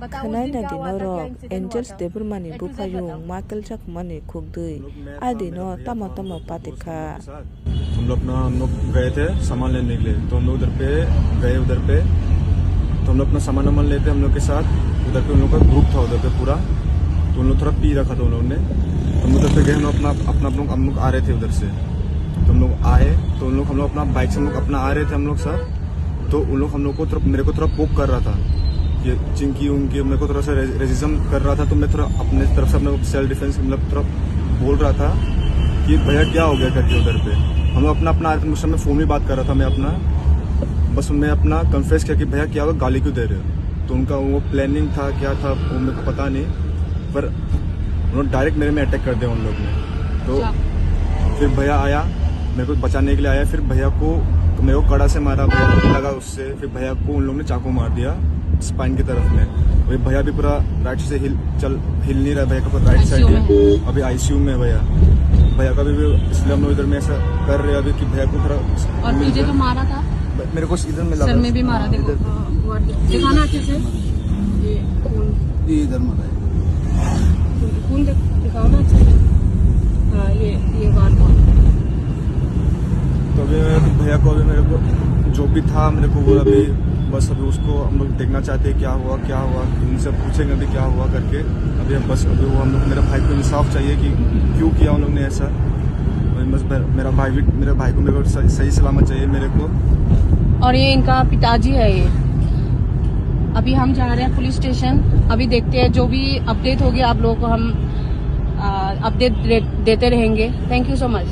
Khanai na dinoro Angels Deburmani Bufayung Michael Jackmani Kugdui Adino Tama Tama Patika. हम लोग गए थे सामान लेने के लिए, तो हम लोग उधर पे गए। उधर पे तो हम लोग अपना सामान लेते हम लोग के साथ। उधर पे उन लोग का ग्रुप था उधर पे पूरा, तो उन लोग थोड़ा पी रखा था उन लोगों ने। तो हम उधर पे गए, हम लोग हम लोग आ रहे थे उधर से। तो हम लोग आए, तो हम लोग अपना बाइक से हम लोग अपना आ रहे थे हम लोग सब। तो उन लोग हम लोग को मेरे को थोड़ा पोक कर रहा था, ये चिंकी उनकी मेरे को थोड़ा सा रेजिज्म कर रहा था। तो मैं थोड़ा अपने तरफ से अपना सेल्फ डिफेंस मतलब थोड़ा बोल रहा था कि भैया क्या हो गया करके। उधर पे हम लोग अपना आ रहे थे, उस समय फोन में बात कर रहा था मैं अपना। बस मैं अपना कन्फेस किया कि भैया क्या हुआ, गाली क्यों दे रहे हो। तो उनका वो प्लानिंग था क्या था वो मेरे को पता नहीं, पर उन्होंने डायरेक्ट मेरे में अटैक कर दिया उन लोग ने। तो फिर भैया आया मेरे को बचाने के लिए आया। फिर भैया को मेरे को कड़ा से मारा, भैया को लगा उससे। फिर भैया को उन लोगों ने चाकू मार दिया स्पाइन की तरफ में। वही भैया भी पूरा राइट से हिल नहीं रहा। भैया का पूरा राइट साइड अभी आईसीयू में भैया का भी इसलिए हम लोग इधर में ऐसा कर रहे हैं अभी कि भैया को थोड़ा। और तुझे जो मारा था मेरे को इधर में लगा, सर में भी मारा। देखो दिखाना अच्छे से, ये इधर मारा है खून दिखाओ ना अच्छे से। हाँ ये बात तो अभी भैया को अभी मेरे को जो भी था मेरे को वो अभी बस अभी उसको हम लोग देखना चाहते हैं क्या हुआ उनसे पूछेंगे अभी क्या हुआ करके। अभी बस अभी वो हम लोग मेरा भाई को इंसाफ चाहिए कि क्यों किया उन लोग ने ऐसा। बस मेरा भाई को मेरे को सही सलामत चाहिए मेरे को। और ये इनका पिताजी है ये। अभी हम जा रहे हैं पुलिस स्टेशन, अभी देखते हैं जो भी अपडेट होगी आप लोगों को हम अपडेट देते रहेंगे। Thank you so much.